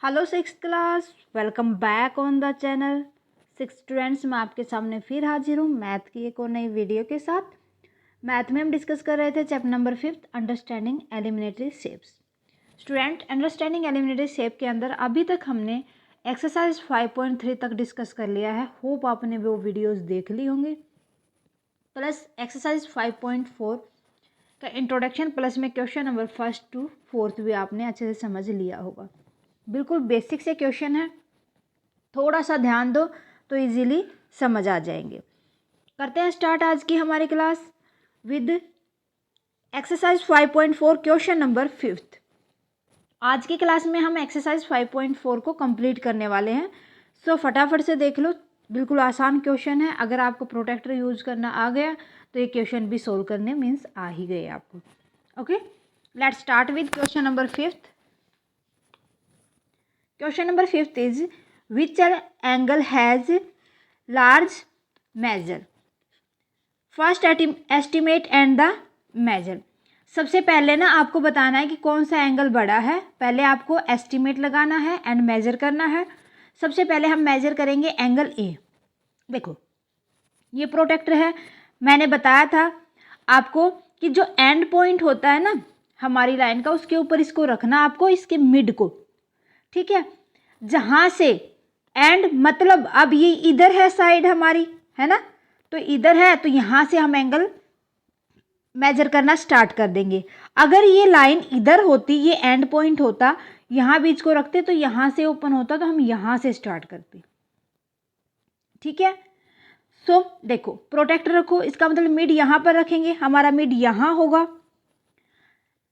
Hello six class, welcome back on the channel. Six students, मैं आपके सामने फिर हाजिर हूँ मैथ की एक और नई वीडियो के साथ। मैथ में हम डिस्कस कर रहे थे chapter number 5 understanding एलिमिनेटरी shapes. Student, understanding एलिमिनेटरी shape के अंदर अभी तक हमने एक्सरसाइज 5.3 तक डिस्कस कर लिया है। होप आपने वो वीडियोज़ देख ली होंगी। प्लस एक्सरसाइज 5.4 का इंट्रोडक्शन प्लस में क्वेश्चन नंबर 1 to 4 भी आपने अच्छे से समझ लिया होगा। बिल्कुल बेसिक से क्वेश्चन है, थोड़ा सा ध्यान दो तो इजीली समझ आ जाएंगे। करते हैं स्टार्ट आज की हमारी class with exercise 5.4 question number 5। आज की क्लास में हम एक्सरसाइज 5.4 को कंप्लीट करने वाले हैं। सो फटाफट से देख लो, बिल्कुल आसान क्वेश्चन है। अगर आपको प्रोटेक्टर यूज करना आ गया तो ये क्वेश्चन भी सोल्व करने मीन्स आ ही गए आपको। Okay, let's start with question number 5। Question number 5 is which angle has large measure? First estimate and the measure. सबसे पहले ना आपको बताना है कि कौन सा एंगल बड़ा है। पहले आपको एस्टिमेट लगाना है एंड मेजर करना है। सबसे पहले हम मेजर करेंगे एंगल ए। देखो ये प्रोटेक्टर है, मैंने बताया था आपको कि जो एंड पॉइंट होता है ना हमारी लाइन का, उसके ऊपर इसको रखना आपको, इसके मिड को। ठीक है, जहां से एंड मतलब अब ये इधर है साइड हमारी, है ना, तो इधर है तो यहां से हम एंगल मेजर करना स्टार्ट कर देंगे। अगर ये लाइन इधर होती, ये एंड पॉइंट होता, यहां बीच को रखते तो यहां से ओपन होता, तो हम यहां से स्टार्ट करते। ठीक है, सो देखो प्रोटेक्टर रखो, इसका मतलब मिड यहां पर रखेंगे, हमारा मिड यहां होगा।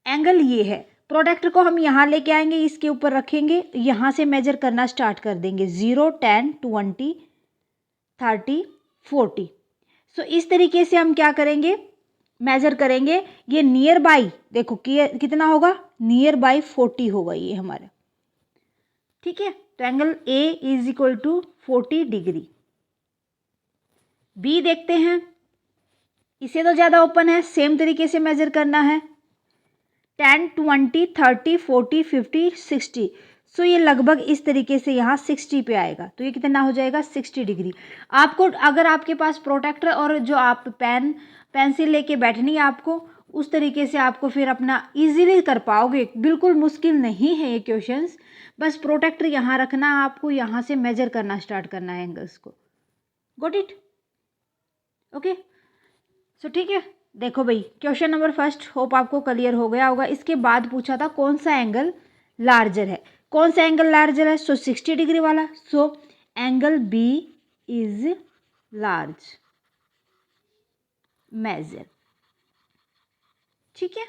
एंगल ये है, प्रोटेक्टर को हम यहाँ लेके आएंगे, इसके ऊपर रखेंगे, यहाँ से मेजर करना स्टार्ट कर देंगे 0, 10, 20, 30, 40। सो इस तरीके से हम क्या करेंगे, मेजर करेंगे। ये नियर बाई देखो कि कितना होगा, नियर बाई 40 होगा ये हमारा। ठीक है, तो angle A is equal to 40 degree. B देखते हैं, इसे तो ज़्यादा ओपन है, सेम तरीके से मेजर करना है 10, 20, 30, 40, 50, 60। सो ये लगभग इस तरीके से यहाँ 60 पे आएगा, तो ये कितना हो जाएगा 60 डिग्री। आपको अगर आपके पास प्रोटेक्टर और जो आप पेंसिल लेके बैठनी है आपको, उस तरीके से आपको फिर अपना इजीली कर पाओगे। बिल्कुल मुश्किल नहीं है ये क्वेश्चंस, बस प्रोटेक्टर यहाँ रखना, आपको यहाँ से मेजर करना स्टार्ट करना है एंगल्स को। Got it? ओके, सो ठीक है, देखो भाई क्वेश्चन नंबर 1 होप आपको क्लियर हो गया होगा। इसके बाद पूछा था कौन सा एंगल लार्जर है। कौन सा एंगल लार्जर है? सो 60 डिग्री वाला। So angle B is large measure. ठीक है,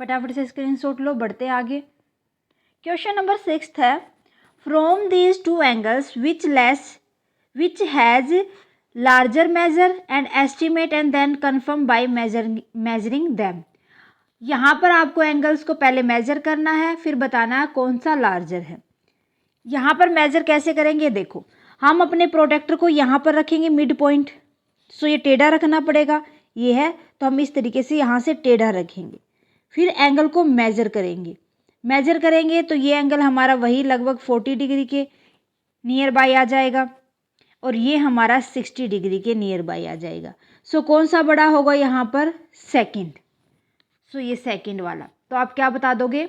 फटाफट से स्क्रीनशॉट लो, बढ़ते आगे। क्वेश्चन नंबर 6 है from these two angles which has larger measure and estimate and then confirm by measuring them। यहाँ पर आपको एंगल्स को पहले मेजर करना है, फिर बताना है कौन सा लार्जर है। यहाँ पर मेजर कैसे करेंगे, देखो हम अपने प्रोटेक्टर को यहाँ पर रखेंगे मिड पॉइंट। सो ये टेढ़ा रखना पड़ेगा, ये है तो हम इस तरीके से यहाँ से टेढ़ा रखेंगे, फिर एंगल को मेजर करेंगे तो ये एंगल हमारा वही लगभग 40 डिग्री के नियर बाई आ जाएगा और ये हमारा 60 डिग्री के नियर बाई आ जाएगा। सो कौन सा बड़ा होगा यहाँ पर? सेकंड। सो ये सेकंड वाला, तो आप क्या बता दोगे?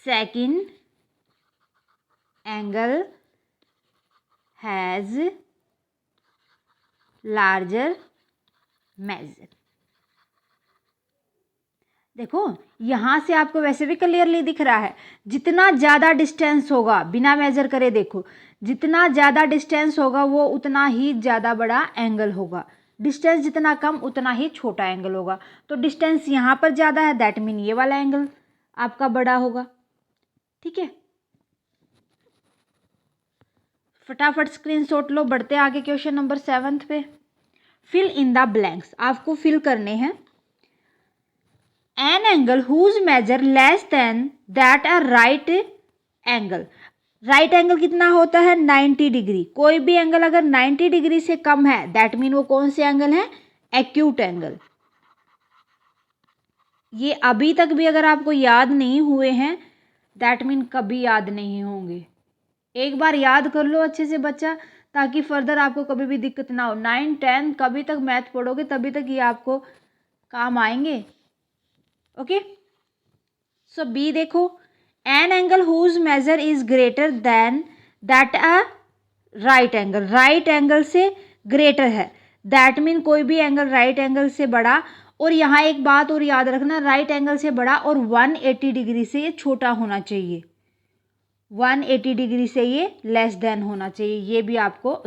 Second angle has larger measure. देखो यहाँ से आपको वैसे भी क्लियरली दिख रहा है, जितना ज़्यादा डिस्टेंस होगा बिना मेजर करे, देखो जितना ज़्यादा डिस्टेंस होगा वो उतना ही ज़्यादा बड़ा एंगल होगा, डिस्टेंस जितना कम उतना ही छोटा एंगल होगा। तो डिस्टेंस यहाँ पर ज़्यादा है, दैट मीन ये वाला एंगल आपका बड़ा होगा। ठीक है, फटाफट स्क्रीनशॉट लो, बढ़ते आगे क्वेश्चन नंबर 7 पे। फिल इन द ब्लैंक्स, आपको फिल करने हैं। An angle whose measure less than that a right angle. Right angle कितना होता है? 90 डिग्री। कोई भी एंगल अगर 90 डिग्री से कम है दैट मीन वो कौन से एंगल है? Acute angle. ये अभी तक भी अगर आपको याद नहीं हुए हैं दैट मीन कभी याद नहीं होंगे। एक बार याद कर लो अच्छे से बच्चा, ताकि फर्दर आपको कभी भी दिक्कत ना हो। 9, 10 कभी तक मैथ पढ़ोगे तभी तक ये आपको काम आएंगे। ओके, सो बी देखो, an angle whose measure is greater than that a right angle, right angle से ग्रेटर है, दैट मीन कोई भी एंगल राइट एंगल से बड़ा। और यहाँ एक बात और याद रखना, राइट एंगल से बड़ा और 180 डिग्री से ये छोटा होना चाहिए, 180 डिग्री से ये लेस देन होना चाहिए, ये भी आपको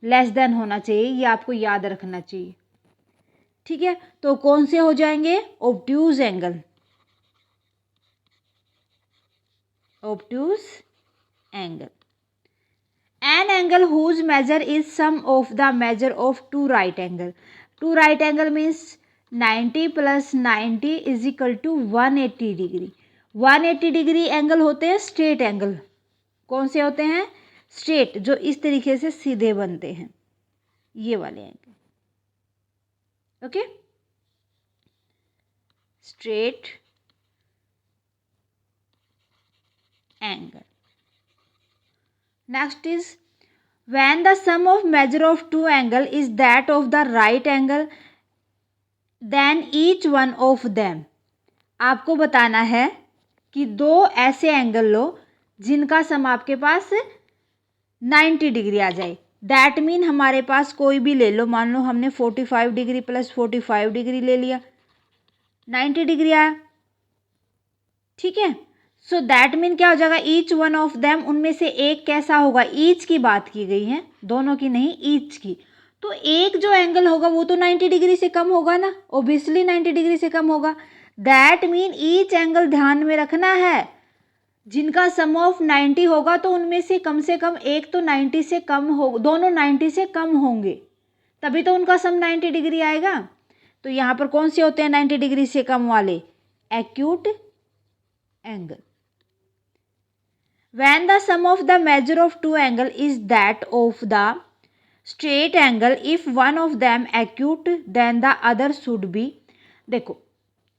लेस देन होना चाहिए, ये आपको याद रखना चाहिए। ठीक है, तो कौन से हो जाएंगे? Obtuse angle, obtuse angle. An angle whose measure is sum of the measure of two right angle, two right angle means 90 + 90 = 180 degree. 180 degree angle होते हैं स्ट्रेट एंगल। कौन से होते हैं? स्ट्रेट, जो इस तरीके से सीधे बनते हैं, ये वाले angle. Okay, straight angle. Next is when the sum of measure of two angle is that of the right angle then each one of them, आपको बताना है कि दो ऐसे एंगल लो जिनका सम आपके पास 90 डिग्री आ जाए। दैट मीन हमारे पास कोई भी ले लो, मान लो हमने 45 डिग्री + 45 डिग्री ले लिया, 90 डिग्री आया। ठीक है, सो दैट मीन क्या हो जाएगा? ईच वन ऑफ देम, उनमें से एक कैसा होगा? ईच की बात की गई है, दोनों की नहीं, ईच की। तो एक जो एंगल होगा वो तो 90 डिग्री से कम होगा ना, ओब्वियसली 90 डिग्री से कम होगा। दैट मीन ईच एंगल ध्यान में रखना है, जिनका सम ऑफ 90 होगा तो उनमें से कम एक तो 90 से कम हो, दोनों 90 से कम होंगे, तभी तो उनका सम 90 डिग्री आएगा। तो यहाँ पर कौन से होते हैं 90 डिग्री से कम वाले? Acute angle. When the sum of the measure of two angle is that of the straight angle, if one of them acute then the other should be, देखो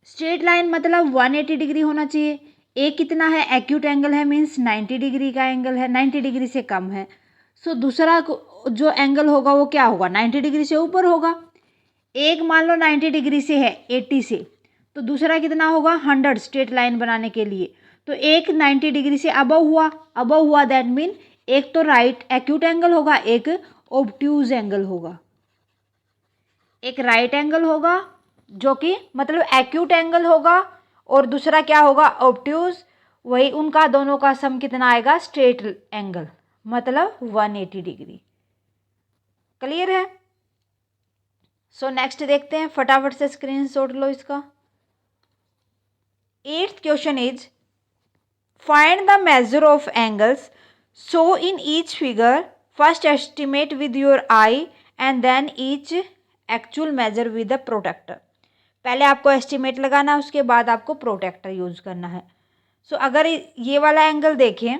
स्ट्रेट लाइन मतलब 180 डिग्री होना चाहिए, एक कितना है? Acute angle है, means 90 degree का angle है, 90 डिग्री से कम है। सो दूसरा जो एंगल होगा वो क्या होगा? 90 डिग्री से ऊपर होगा। एक मान लो 90 डिग्री से है 80 से, तो दूसरा कितना होगा? 100 स्ट्रेट लाइन बनाने के लिए। तो एक 90 डिग्री से अबव हुआ, दैट मीन एक तो राइट एक्यूट एंगल होगा, एक ऑब्ट्यूज एंगल होगा। एक राइट एंगल होगा जो कि मतलब एक्यूट एंगल होगा, और दूसरा क्या होगा? ऑब्ट्यूज। वही उनका दोनों का सम कितना आएगा? स्ट्रेट एंगल, मतलब 180 डिग्री। क्लियर है? सो नेक्स्ट देखते हैं, फटाफट से स्क्रीनशॉट लो इसका। 8th question is find the measure of angles so in each figure, first estimate with your eye and then each actual measure with the protractor। पहले आपको estimate लगाना है, उसके बाद आपको प्रोटेक्टर यूज करना है। सो अगर ये वाला एंगल देखें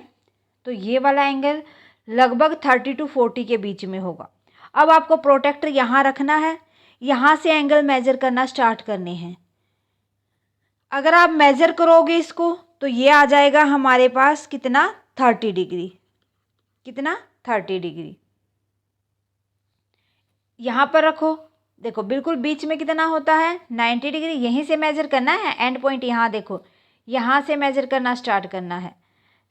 तो ये वाला एंगल लगभग 30 to 40 के बीच में होगा। अब आपको प्रोटेक्टर यहाँ रखना है, यहाँ से एंगल मेजर करना स्टार्ट करने हैं। अगर आप मेजर करोगे इसको तो ये आ जाएगा हमारे पास कितना? 30 डिग्री। कितना? 30 डिग्री। यहाँ पर रखो, देखो बिल्कुल बीच में कितना होता है? 90 डिग्री। यहीं से मेजर करना है, एंड पॉइंट यहाँ देखो, यहाँ से मेजर करना स्टार्ट करना है।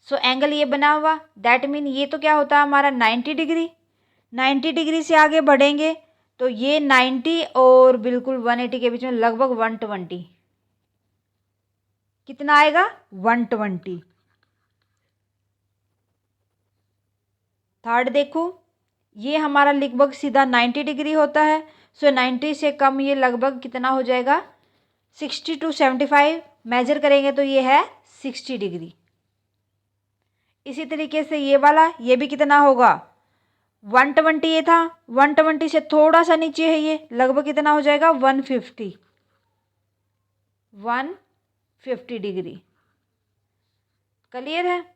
सो एंगल ये बना हुआ, दैट मीन ये तो क्या होता है हमारा? 90 डिग्री। 90 डिग्री से आगे बढ़ेंगे तो ये 90 और बिल्कुल 180 के बीच में लगभग 120, कितना आएगा? 120। थर्ड देखो, ये हमारा लगभग सीधा 90 डिग्री होता है। सो 90 से कम ये लगभग कितना हो जाएगा? 60 to 75। मेजर करेंगे तो ये है 60 डिग्री। इसी तरीके से ये वाला, ये भी कितना होगा? 120 ये था, 120 से थोड़ा सा नीचे है ये, लगभग कितना हो जाएगा? 150 डिग्री। क्लियर है?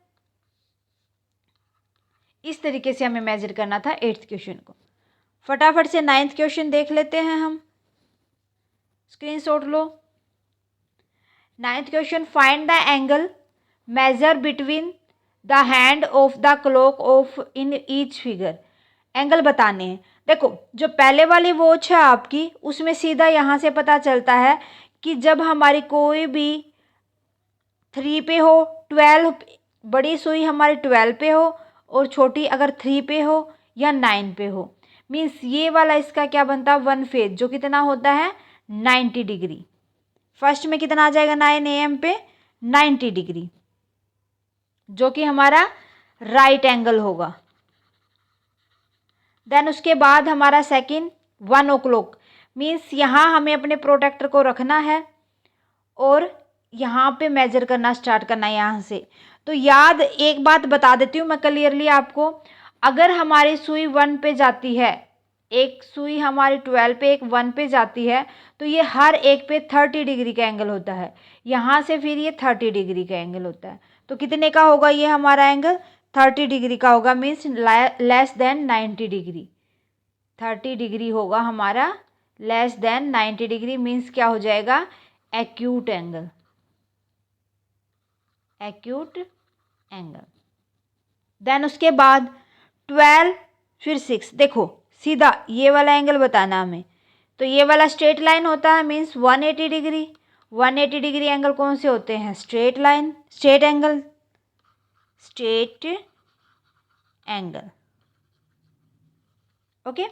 इस तरीके से हमें मेजर करना था 8th क्वेश्चन को। फटाफट से 9th क्वेश्चन देख लेते हैं हम, screenshot low. 9th question, find the angle measure between the hand of the clock of in each figure. Angle बताने हैं। देखो जो पहले वाली वॉच है आपकी, उसमें सीधा यहाँ से पता चलता है कि जब हमारी कोई भी 3 पे हो, 12 बड़ी सुई हमारी 12 पे हो और छोटी अगर 3 पे हो या 9 पे हो, मीन्स ये वाला इसका क्या बनता है, 1 फेज, जो कितना होता है 90 डिग्री। फर्स्ट में कितना आ जाएगा 9 AM पे 90 डिग्री, जो कि हमारा राइट एंगल होगा। देन उसके बाद हमारा सेकंड 1 o'clock, मीन्स यहाँ हमें अपने प्रोटेक्टर को रखना है और यहाँ पे मेजर करना स्टार्ट करना है यहाँ से। तो याद एक बात बता देती हूँ मैं क्लियरली आपको, अगर हमारी सुई 1 पे जाती है, एक सुई हमारी 12 पे एक 1 पे जाती है, तो ये हर एक पे 30 डिग्री का एंगल होता है। यहाँ से फिर ये 30 डिग्री का एंगल होता है। तो कितने का होगा ये हमारा एंगल, 30 डिग्री का होगा, means less than 90 degree. 30 degree होगा हमारा, लेस देन 90 डिग्री, मीन्स क्या हो जाएगा, acute angle, acute angle. Then उसके बाद 12 फिर 6, देखो सीधा ये वाला एंगल बताना हमें। तो ये वाला स्ट्रेट लाइन होता है, मीन्स 180 डिग्री। 180 डिग्री एंगल कौन से होते हैं, straight line, straight angle, straight angle. Okay,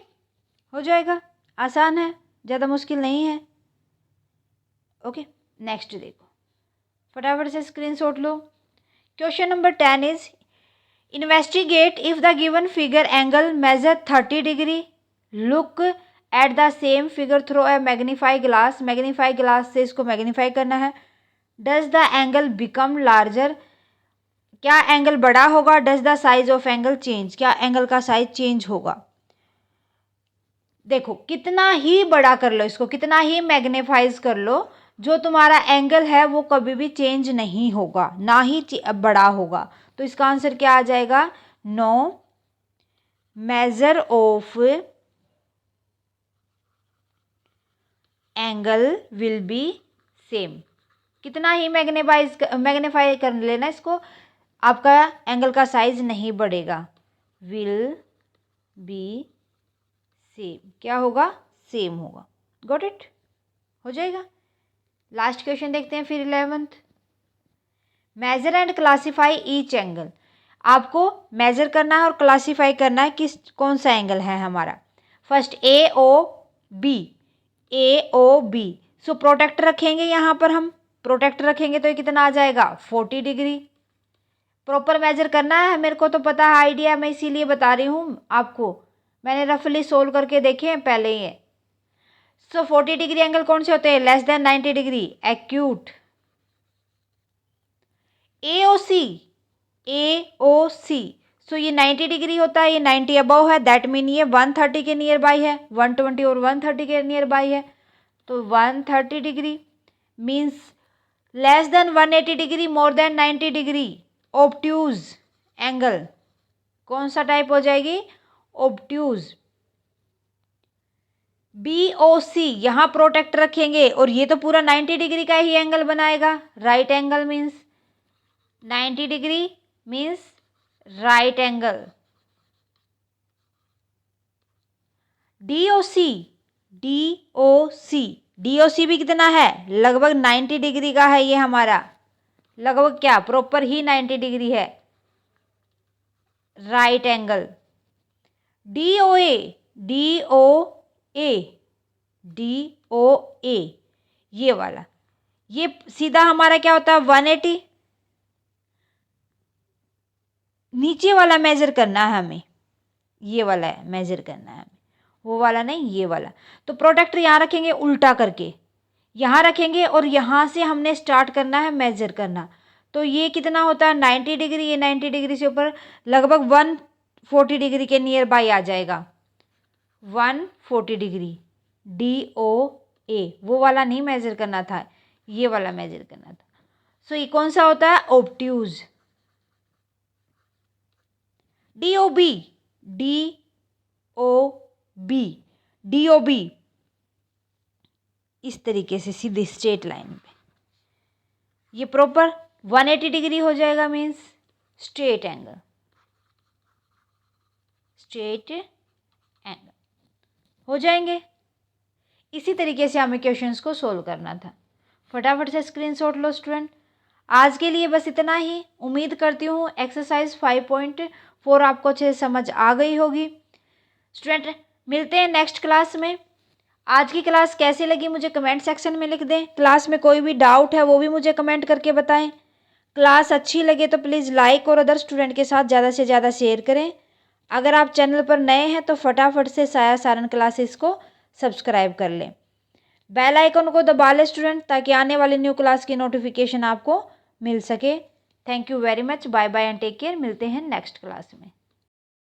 हो जाएगा, आसान है, ज़्यादा मुश्किल नहीं है। ओके, नेक्स्ट देखो, फटाफट से screenshot low. Question number 10 is investigate if the given figure angle measure 30 degree, look at the same figure through a magnify glass. Magnify glass से इसको मैग्नीफाई करना है। Does the angle become larger, क्या angle बड़ा होगा। Does the size of angle change, क्या angle का size change होगा। देखो कितना ही बड़ा कर लो इसको, कितना ही मैग्नीफाइज कर लो, जो तुम्हारा एंगल है वो कभी भी चेंज नहीं होगा, ना ही बड़ा होगा। तो इसका आंसर क्या आ जाएगा, no measure of angle will be same. कितना ही मैग्नीफाई कर लेना इसको, आपका एंगल का साइज नहीं बढ़ेगा। विल बी सेम, क्या होगा, सेम होगा। गॉट इट, हो जाएगा। लास्ट क्वेश्चन देखते हैं फिर 11th। Measure and classify each angle, आपको मेजर करना है और क्लासीफाई करना है किस कौन सा एंगल है हमारा। First A O B, A O B, so protector रखेंगे यहाँ पर, हम प्रोटेक्टर रखेंगे तो ये कितना आ जाएगा 40 डिग्री। प्रॉपर मेजर करना है, मेरे को तो पता है आइडिया, मैं इसीलिए बता रही हूँ आपको, मैंने रफली सोल्व करके देखे हैं पहले ही। सो 40 डिग्री एंगल कौन से होते हैं, less than 90 degree, acute. AOC, AOC, so ये 90 डिग्री होता है, ये 90 अबव है, दैट मीन ये 130 के नियर बाई है, 120 और 130 के नियर बाई है। तो 130 degree means less than 180 degree, more than 90 degree, obtuse angle. कौन सा टाइप हो जाएगी, ऑब्ट्यूज। बी ओ सी, यहाँ प्रोटेक्ट रखेंगे और ये तो पूरा 90 डिग्री का ही एंगल बनाएगा, right angle means 90 degree means right angle. D O C, D O C, D O C भी कितना है, लगभग 90 डिग्री का है ये हमारा, लगभग क्या प्रॉपर ही 90 डिग्री है, राइट एंगल। डी ओ ए, डी ओ ए, डी ओ ए, ये वाला, ये सीधा हमारा क्या होता है 180। नीचे वाला मेजर करना है हमें, ये वाला है मेजर करना है हमें, वो वाला नहीं, ये वाला। तो प्रोटेक्टर यहाँ रखेंगे उल्टा करके, यहाँ रखेंगे और यहाँ से हमने स्टार्ट करना है मेजर करना। तो ये कितना होता है 90 डिग्री, ये 90 डिग्री से ऊपर लगभग 140 डिग्री के नियर बाई आ जाएगा, 140 डिग्री। डी ओ ए, वो वाला नहीं मेजर करना था, ये वाला मेजर करना था। सो ये कौन सा होता है, obtuse. D O B, D O B, D O B, इस तरीके से सीधी स्ट्रेट लाइन पे, ये प्रॉपर 180 डिग्री हो जाएगा means straight angle, straight angle हो जाएंगे। इसी तरीके से हमें क्वेश्चंस को सोल्व करना था। फटाफट से स्क्रीनशॉट लो स्टूडेंट। आज के लिए बस इतना ही। उम्मीद करती हूँ एक्सरसाइज 5.4 आपको अच्छे से समझ आ गई होगी। स्टूडेंट मिलते हैं नेक्स्ट क्लास में। आज की क्लास कैसी लगी मुझे कमेंट सेक्शन में लिख दें। क्लास में कोई भी डाउट है वो भी मुझे कमेंट करके बताएं। क्लास अच्छी लगे तो प्लीज़ लाइक और अदर स्टूडेंट के साथ ज़्यादा से ज़्यादा शेयर करें। अगर आप चैनल पर नए हैं तो फटाफट से साया सारन क्लासेस को सब्सक्राइब कर लें। बेल आइकन को दबा लें स्टूडेंट, ताकि आने वाली न्यू क्लास की नोटिफिकेशन आपको मिल सके। Thank you very much. Bye bye and take care. मिलते हैं नेक्स्ट क्लास में।